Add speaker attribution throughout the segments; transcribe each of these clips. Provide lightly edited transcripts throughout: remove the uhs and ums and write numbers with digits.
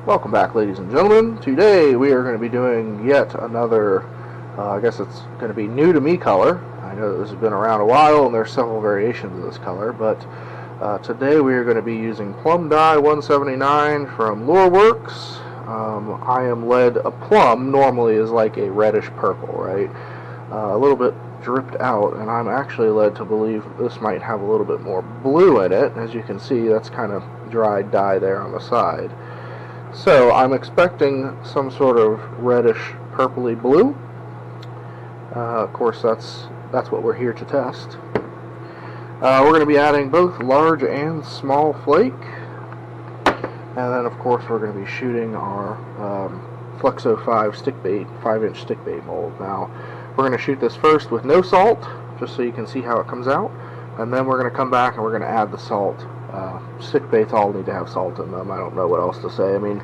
Speaker 1: Welcome back, ladies and gentlemen. Today we are going to be doing yet another, I guess it's going to be new to me color. I know that this has been around a while and there's several variations of this color, but today we are going to be using Plum Dye 179 from Lureworks. I am led, a plum normally is like a reddish purple, right? A little bit dripped out, and I'm actually led to believe this might have a little bit more blue in it. As you can see, that's kind of dried dye there on the side. So I'm expecting some sort of reddish purpley blue. Of course, that's what we're here to test. We're going to be adding both large and small flake, and then of course we're going to be shooting our Flexo 5 stick bait, 5-inch stick bait mold. Now we're going to shoot this first with no salt, just so you can see how it comes out, and then we're going to come back and we're going to add the salt. Stick baits all need to have salt in them. I don't know what else to say. I mean,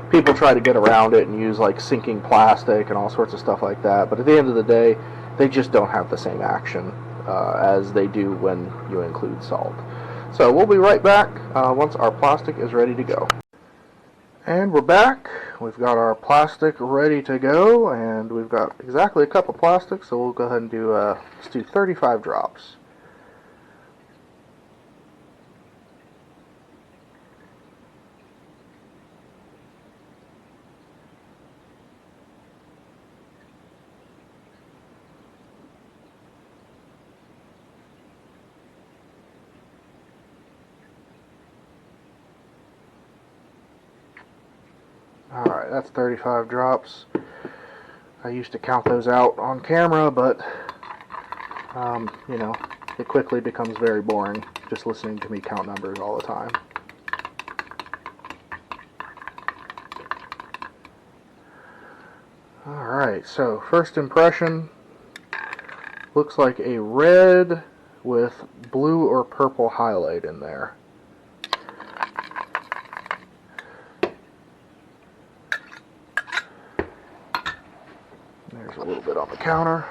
Speaker 1: people try to get around it and use like sinking plastic and all sorts of stuff like that, but at the end of the day, they just don't have the same action as they do when you include salt. So we'll be right back once our plastic is ready to go. And we're back. We've got our plastic ready to go, and we've got exactly a cup of plastic, so we'll go ahead and do, let's do 35 drops. Alright, that's 35 drops. I used to count those out on camera, but, you know, it quickly becomes very boring just listening to me count numbers all the time. Alright, so first impression, looks like a red with blue or purple highlight in there. There's a little bit on the counter.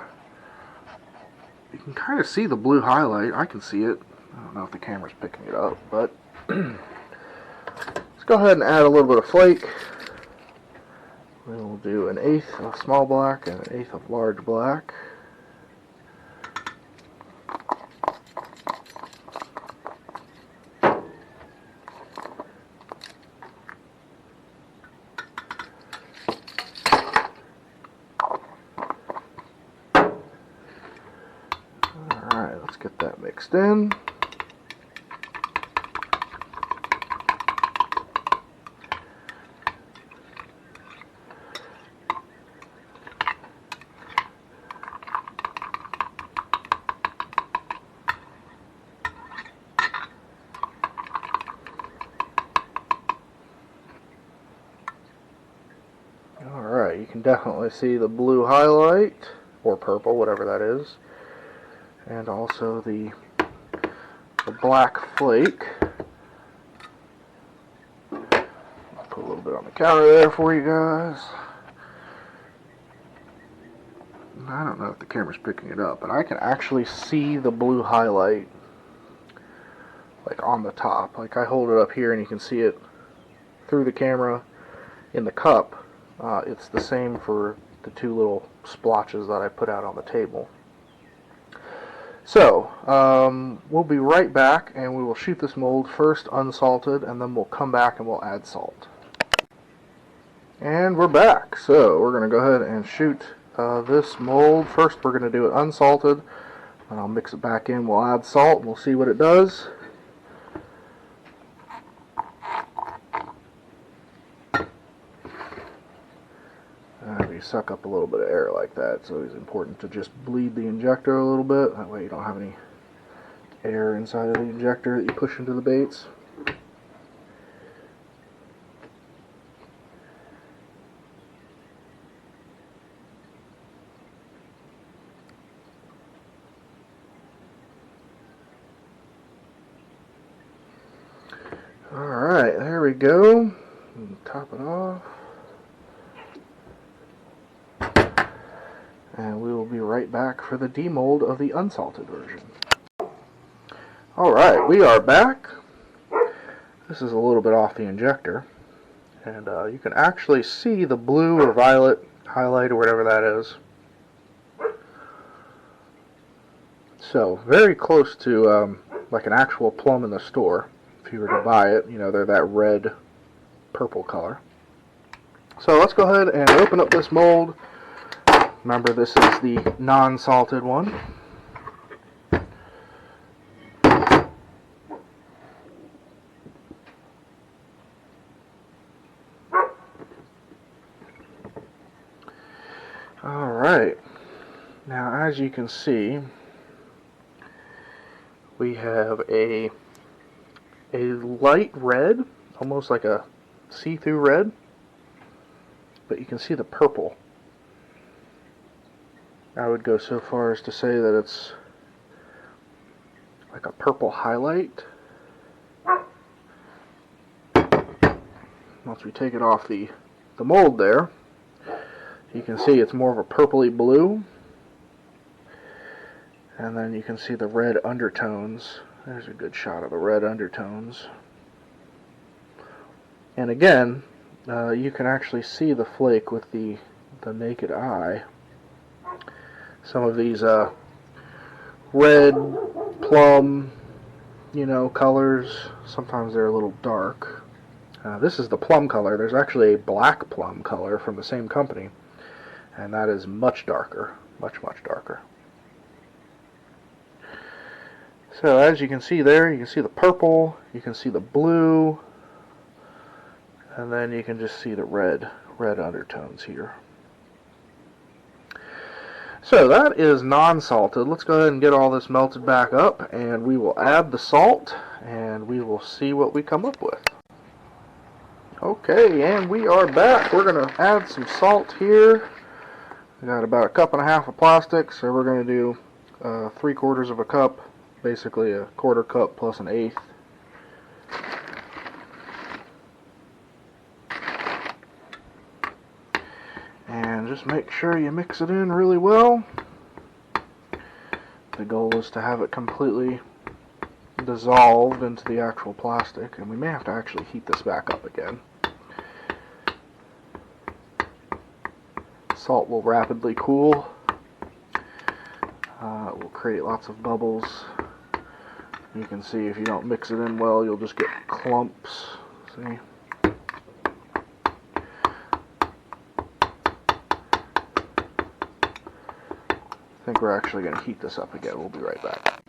Speaker 1: You can kind of see the blue highlight. I can see it. I don't know if the camera's picking it up, but let's go ahead and add a little bit of flake. We'll do 1/8 of small black and 1/8 of large black. Alright, let's get that mixed in. Alright, you can definitely see the blue highlight, or purple, whatever that is, and also the black flake. I'll put a little bit on the counter there for you guys. I don't know if the camera's picking it up, but I can actually see the blue highlight like on the top. Like I hold it up here and you can see it through the camera in the cup. It's the same for the two little splotches that I put out on the table. So, we'll be right back and we will shoot this mold first unsalted, and then we'll come back and we'll add salt. And we're back. So, we're going to go ahead and shoot this mold. First we're going to do it unsalted, and I'll mix it back in. We'll add salt and we'll see what it does. If you suck up a little bit of air like that, it's always important to just bleed the injector a little bit. That way you don't have any air inside of the injector that you push into the baits. Alright, there we go. Top it off. And we will be right back for the demold of the unsalted version. Alright, we are back. This is a little bit off the injector. And you can actually see the blue or violet highlight or whatever that is. So very close to like an actual plum in the store. If you were to buy it, you know, they're that red purple color. So let's go ahead and open up this mold. Remember, this is the non-salted one. Alright, now as you can see, we have a light red, almost like a see-through red, but you can see the purple. I would go so far as to say that it's like a purple highlight. Once we take it off the mold there, you can see it's more of a purpley blue. And then you can see the red undertones. There's a good shot of the red undertones. And again, you can actually see the flake with the naked eye. Some of these red, plum, you know, colors, sometimes they're a little dark. This is the plum color. There's actually a black plum color from the same company, and that is much darker, much darker. So as you can see there, you can see the purple, you can see the blue, and then you can just see the red undertones here. So that is non-salted. Let's go ahead and get all this melted back up, and we will add the salt, and we will see what we come up with. Okay, and we are back. We're going to add some salt here. We got about 1.5 cups of plastic, so we're going to do 3/4 of a cup, basically a 1/4 cup plus 1/8. And just make sure you mix it in really well. The goal is to have it completely dissolved into the actual plastic, and we may have to actually heat this back up again. Salt will rapidly cool. It will create lots of bubbles. You can see if you don't mix it in well, you'll just get clumps. See? I think we're actually going to heat this up again. We'll be right back.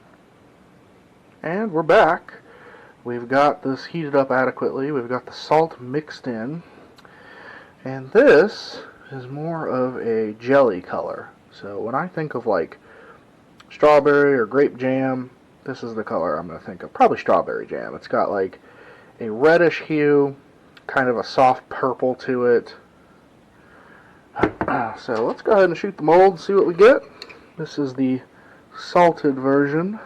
Speaker 1: And we're back. We've got this heated up adequately. We've got the salt mixed in. And this is more of a jelly color. So when I think of like strawberry or grape jam, this is the color I'm going to think of. Probably strawberry jam. It's got like a reddish hue, kind of a soft purple to it. So let's go ahead and shoot the mold and see what we get. This is the salted version.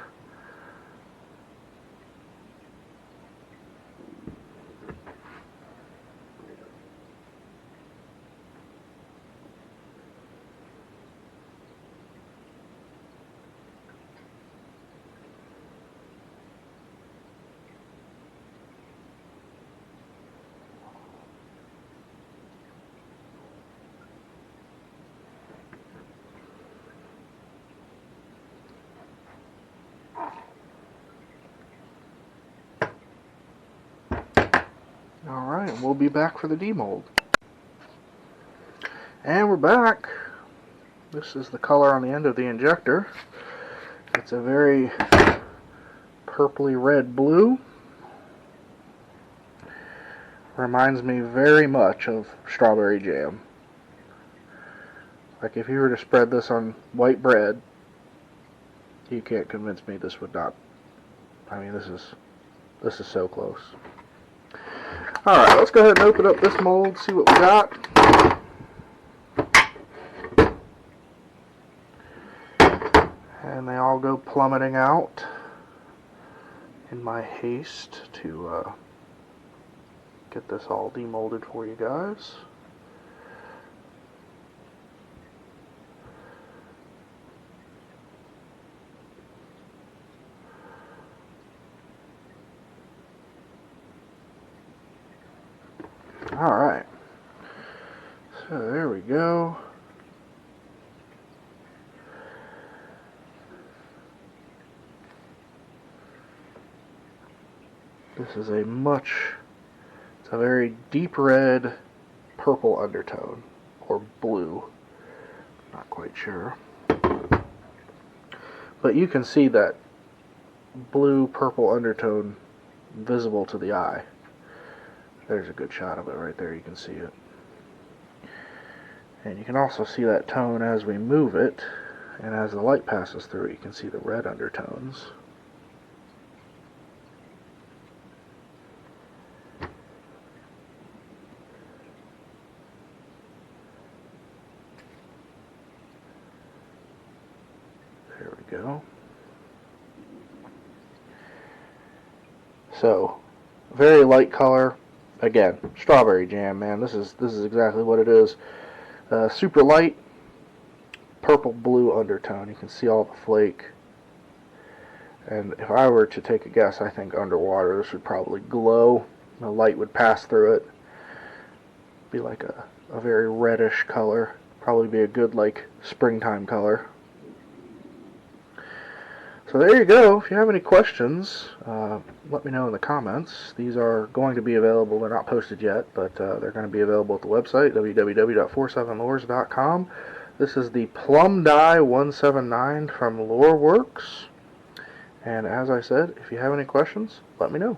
Speaker 1: Alright, and we'll be back for the demold. And we're back. This is the color on the end of the injector. It's a very purpley red blue. Reminds me very much of strawberry jam. Like if you were to spread this on white bread, you can't convince me this would not. I mean, this is so close. Alright, let's go ahead and open up this mold, see what we got. And they all go plummeting out in my haste to get this all demolded for you guys. Alright. So there we go. This is it's a very deep red, purple undertone, or blue, not quite sure. But you can see that blue-purple undertone visible to the eye. There's a good shot of it right there, you can see it. And you can also see that tone as we move it, and as the light passes through it, you can see the red undertones. There we go. So, very light color. Again, strawberry jam, man. This is exactly what it is. Super light, purple blue undertone. You can see all the flake. And if I were to take a guess, I think underwater this would probably glow. The light would pass through it. Be like a very reddish color. Probably be a good like springtime color. So there you go. If you have any questions, let me know in the comments. These are going to be available. They're not posted yet, but they're going to be available at the website, www.47lures.com. This is the Plum Dye 179 from Lureworks. And as I said, if you have any questions, let me know.